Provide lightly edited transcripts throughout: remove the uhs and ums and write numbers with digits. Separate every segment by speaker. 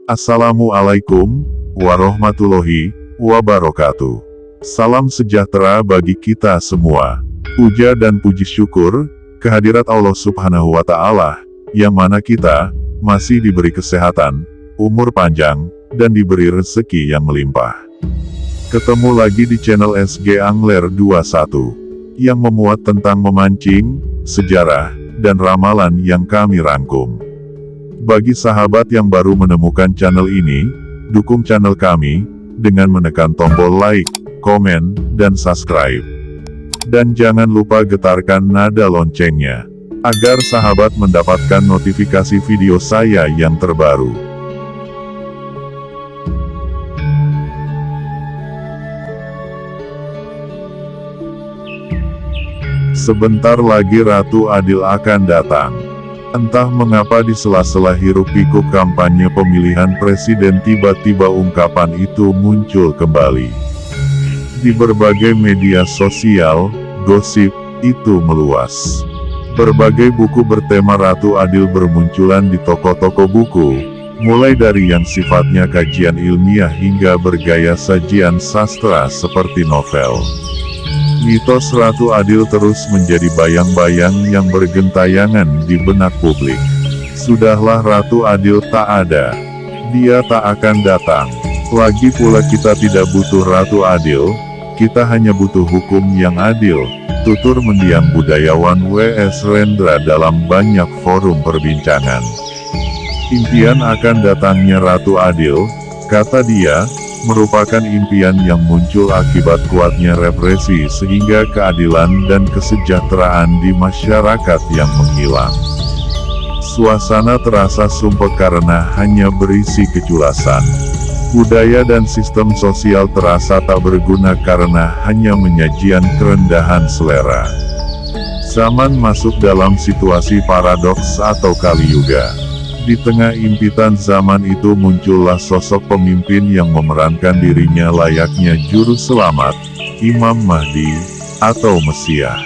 Speaker 1: Assalamualaikum warahmatullahi wabarakatuh. Salam sejahtera bagi kita semua. Puja dan puji syukur kehadirat Allah Subhanahu wa Ta'ala, yang mana kita masih diberi kesehatan, umur panjang, dan diberi rezeki yang melimpah. Ketemu lagi di channel SG Angler 21 yang memuat tentang memancing, sejarah, dan ramalan yang kami rangkum. Bagi sahabat yang baru menemukan channel ini, dukung channel kami dengan menekan tombol like, komen, dan subscribe. Dan jangan lupa getarkan nada loncengnya, agar sahabat mendapatkan notifikasi video saya yang terbaru. Sebentar lagi Ratu Adil akan datang. Entah mengapa di sela-sela hiruk-pikuk kampanye pemilihan presiden tiba-tiba ungkapan itu muncul kembali. Di berbagai media sosial, gosip itu meluas. Berbagai buku bertema Ratu Adil bermunculan di toko-toko buku, mulai dari yang sifatnya kajian ilmiah hingga bergaya sajian sastra seperti novel. Mitos Ratu Adil terus menjadi bayang-bayang yang bergentayangan di benak publik. Sudahlah Ratu Adil tak ada, dia tak akan datang. Lagi pula kita tidak butuh Ratu Adil, kita hanya butuh hukum yang adil, tutur mendiang budayawan W.S. Rendra dalam banyak forum perbincangan. Impian akan datangnya Ratu Adil, kata dia, merupakan impian yang muncul akibat kuatnya represi sehingga keadilan dan kesejahteraan di masyarakat yang menghilang. Suasana terasa sumpek karena hanya berisi keculasan. Budaya dan sistem sosial terasa tak berguna karena hanya menyajian kerendahan selera. Zaman masuk dalam situasi paradoks atau Kaliyuga. Di tengah impitan zaman itu muncullah sosok pemimpin yang memerankan dirinya layaknya juru selamat, Imam Mahdi, atau Mesiah.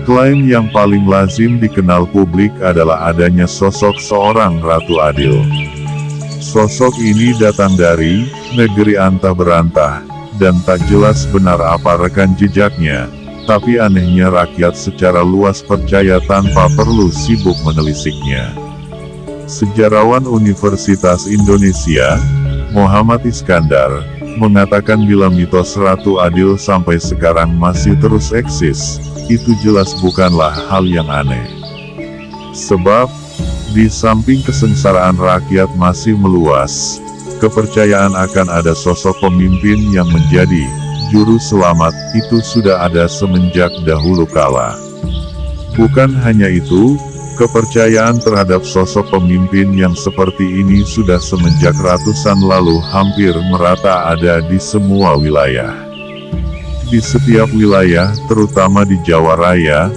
Speaker 1: Klaim yang paling lazim dikenal publik adalah adanya sosok seorang Ratu Adil. Sosok ini datang dari negeri antah berantah, dan tak jelas benar apa rekam jejaknya, tapi anehnya rakyat secara luas percaya tanpa perlu sibuk menelisiknya. Sejarawan Universitas Indonesia, Muhammad Iskandar, mengatakan bila mitos Ratu Adil sampai sekarang masih terus eksis, itu jelas bukanlah hal yang aneh. Sebab, di samping kesengsaraan rakyat masih meluas, kepercayaan akan ada sosok pemimpin yang menjadi juru selamat itu sudah ada semenjak dahulu kala. Bukan hanya itu, kepercayaan terhadap sosok pemimpin yang seperti ini sudah semenjak ratusan lalu hampir merata ada di semua wilayah. Di setiap wilayah, terutama di Jawa Raya,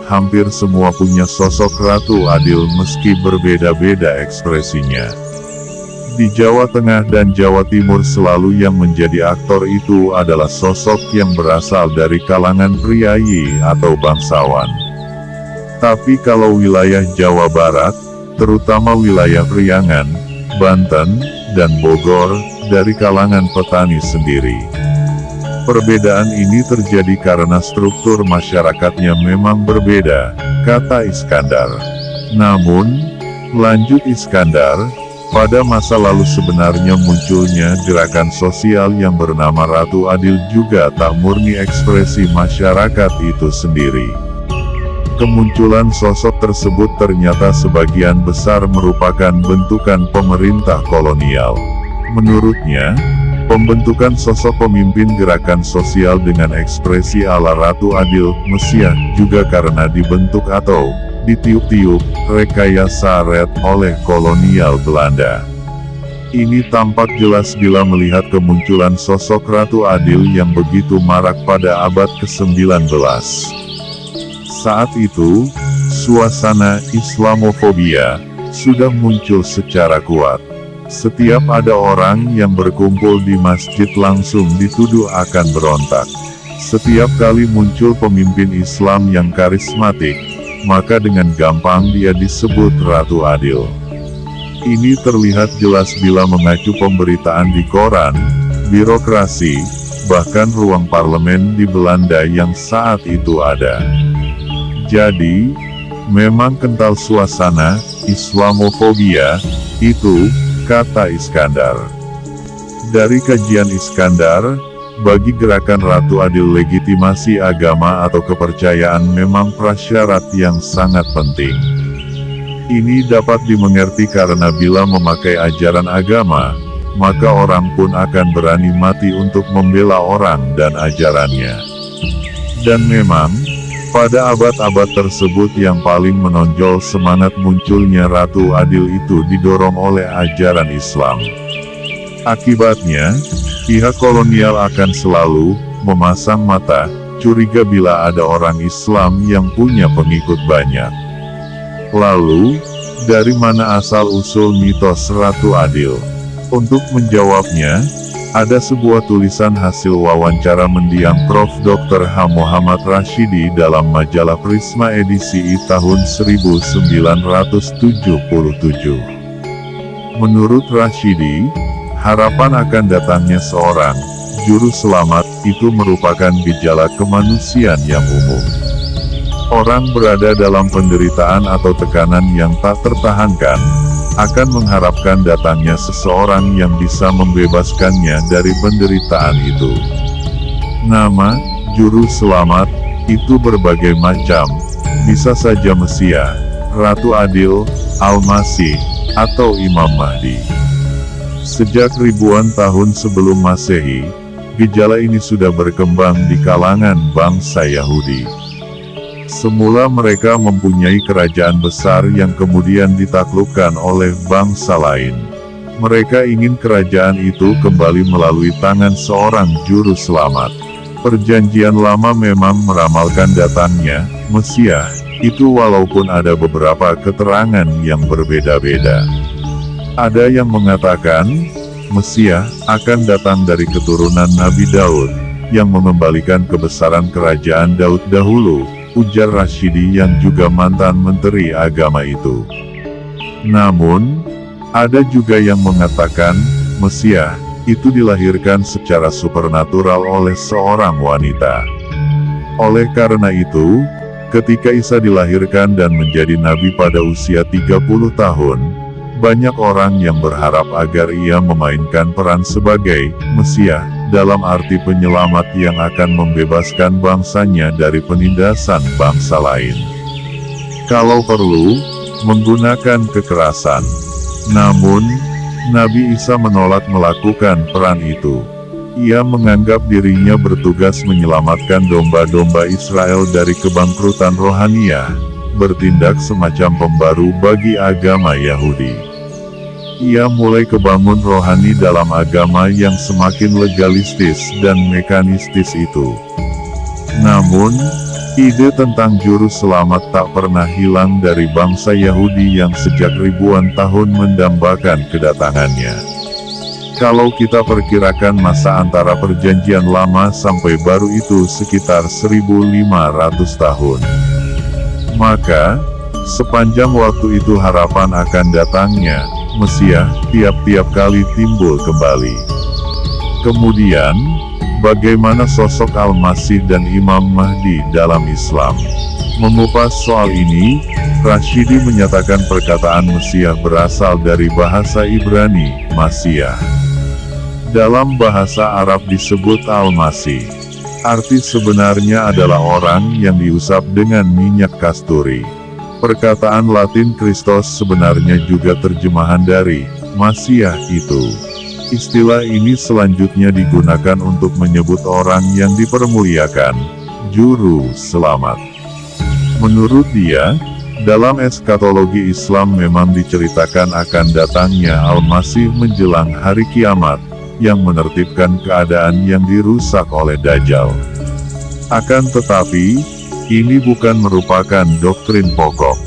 Speaker 1: hampir semua punya sosok Ratu Adil meski berbeda-beda ekspresinya. Di Jawa Tengah dan Jawa Timur selalu yang menjadi aktor itu adalah sosok yang berasal dari kalangan priayi atau bangsawan. Tapi kalau wilayah Jawa Barat, terutama wilayah Priangan, Banten, dan Bogor, dari kalangan petani sendiri. Perbedaan ini terjadi karena struktur masyarakatnya memang berbeda, kata Iskandar. Namun, lanjut Iskandar, pada masa lalu sebenarnya munculnya gerakan sosial yang bernama Ratu Adil juga tak murni ekspresi masyarakat itu sendiri. Kemunculan sosok tersebut ternyata sebagian besar merupakan bentukan pemerintah kolonial. Menurutnya, pembentukan sosok pemimpin gerakan sosial dengan ekspresi ala Ratu Adil, Mesiah, juga karena dibentuk atau ditiup-tiup, rekayasa red oleh kolonial Belanda. Ini tampak jelas bila melihat kemunculan sosok Ratu Adil yang begitu marak pada abad ke-19. Saat itu, suasana Islamofobia sudah muncul secara kuat. Setiap ada orang yang berkumpul di masjid langsung dituduh akan berontak. Setiap kali muncul pemimpin Islam yang karismatik, maka dengan gampang dia disebut Ratu Adil. Ini terlihat jelas bila mengacu pemberitaan di koran, birokrasi, bahkan ruang parlemen di Belanda yang saat itu ada. Jadi, memang kental suasana Islamofobia, itu, kata Iskandar. Dari kajian Iskandar, bagi gerakan Ratu Adil legitimasi agama atau kepercayaan memang prasyarat yang sangat penting. Ini dapat dimengerti karena bila memakai ajaran agama, maka orang pun akan berani mati untuk membela orang dan ajarannya. Dan memang, pada abad-abad tersebut yang paling menonjol semangat munculnya Ratu Adil itu didorong oleh ajaran Islam. Akibatnya, pihak kolonial akan selalu memasang mata curiga bila ada orang Islam yang punya pengikut banyak. Lalu, dari mana asal-usul mitos Ratu Adil? Untuk menjawabnya, ada sebuah tulisan hasil wawancara mendiang Prof. Dr. H. Muhammad Rashidi dalam majalah Prisma edisi I tahun 1977. Menurut Rashidi, harapan akan datangnya seorang juru selamat itu merupakan gejala kemanusiaan yang umum. Orang berada dalam penderitaan atau tekanan yang tak tertahankan, akan mengharapkan datangnya seseorang yang bisa membebaskannya dari penderitaan itu. Nama juru selamat itu berbagai macam, bisa saja Mesia, Ratu Adil, Al-Masih, atau Imam Mahdi. Sejak ribuan tahun sebelum Masehi, gejala ini sudah berkembang di kalangan bangsa Yahudi. Semula mereka mempunyai kerajaan besar yang kemudian ditaklukkan oleh bangsa lain. Mereka ingin kerajaan itu kembali melalui tangan seorang juru selamat. Perjanjian Lama memang meramalkan datangnya Mesias itu walaupun ada beberapa keterangan yang berbeda-beda. Ada yang mengatakan, Mesias akan datang dari keturunan Nabi Daud, yang mengembalikan kebesaran kerajaan Daud dahulu, ujar Rashidi yang juga mantan menteri agama itu. Namun, ada juga yang mengatakan, Mesias itu dilahirkan secara supernatural oleh seorang wanita. Oleh karena itu, ketika Isa dilahirkan dan menjadi nabi pada usia 30 tahun, banyak orang yang berharap agar ia memainkan peran sebagai Mesias, dalam arti penyelamat yang akan membebaskan bangsanya dari penindasan bangsa lain. Kalau perlu, menggunakan kekerasan. Namun, Nabi Isa menolak melakukan peran itu. Ia menganggap dirinya bertugas menyelamatkan domba-domba Israel dari kebangkrutan rohaniah, bertindak semacam pembaru bagi agama Yahudi. Ia mulai kebangun rohani dalam agama yang semakin legalistis dan mekanistis itu. Namun, ide tentang juru selamat tak pernah hilang dari bangsa Yahudi yang sejak ribuan tahun mendambakan kedatangannya. Kalau kita perkirakan masa antara perjanjian lama sampai baru itu sekitar 1500 tahun. Maka, sepanjang waktu itu harapan akan datangnya Mesias tiap-tiap kali timbul kembali. Kemudian, bagaimana sosok Al-Masih dan Imam Mahdi dalam Islam? Mengupas soal ini, Rashidi menyatakan perkataan Mesias berasal dari bahasa Ibrani, Masiah. Dalam bahasa Arab disebut Al-Masih. Arti sebenarnya adalah orang yang diusap dengan minyak kasturi. Perkataan Latin Christos sebenarnya juga terjemahan dari Masiah itu. Istilah ini selanjutnya digunakan untuk menyebut orang yang dipermuliakan, juru selamat. Menurut dia, dalam eskatologi Islam memang diceritakan akan datangnya Al-Masih menjelang hari kiamat, yang menertibkan keadaan yang dirusak oleh Dajjal. Akan tetapi, ini bukan merupakan doktrin pokok.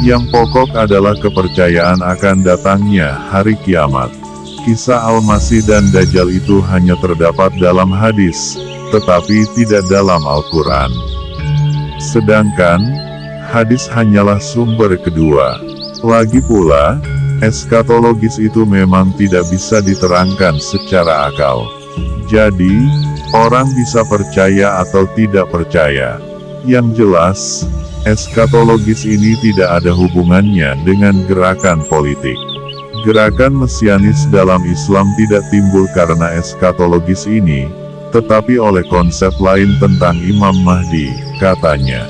Speaker 1: Yang pokok adalah kepercayaan akan datangnya hari kiamat. Kisah Al-Masih dan Dajjal itu hanya terdapat dalam hadis, tetapi tidak dalam Al-Quran. Sedangkan, hadis hanyalah sumber kedua. Lagi pula, Eskatologis itu memang tidak bisa diterangkan secara akal. Jadi, orang bisa percaya atau tidak percaya. Yang jelas, eskatologis ini tidak ada hubungannya dengan gerakan politik. Gerakan mesianis dalam Islam tidak timbul karena eskatologis ini, tetapi oleh konsep lain tentang Imam Mahdi, katanya.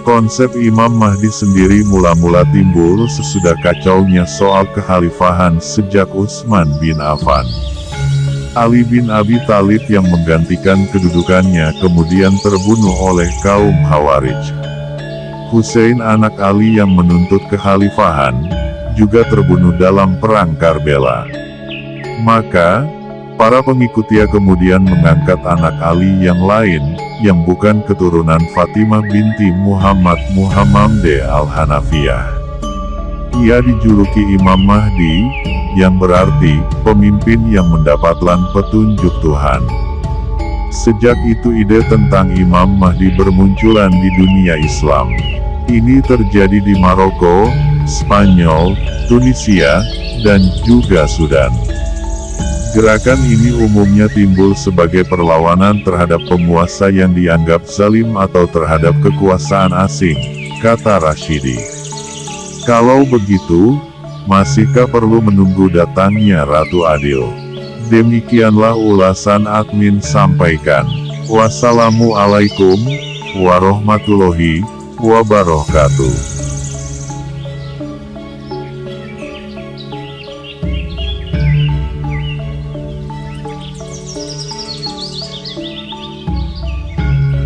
Speaker 1: Konsep Imam Mahdi sendiri mula-mula timbul sesudah kacaunya soal kekhalifahan sejak Utsman bin Affan. Ali bin Abi Thalib yang menggantikan kedudukannya kemudian terbunuh oleh kaum Khawarij. Hussein anak Ali yang menuntut kekhalifahan, juga terbunuh dalam perang Karbala. Maka, para pengikutnya kemudian mengangkat anak Ali yang lain, yang bukan keturunan Fatimah binti Muhammad Muhammad al-Hanafiyah. Ia dijuluki Imam Mahdi, yang berarti, pemimpin yang mendapatkan petunjuk Tuhan. Sejak itu ide tentang Imam Mahdi bermunculan di dunia Islam. Ini terjadi di Maroko, Spanyol, Tunisia, dan juga Sudan. Gerakan ini umumnya timbul sebagai perlawanan terhadap penguasa yang dianggap zalim atau terhadap kekuasaan asing, kata Rashidi. Kalau begitu, masihkah perlu menunggu datangnya Ratu Adil? Demikianlah ulasan admin sampaikan. Wassalamualaikum warahmatullahi wabarakatuh.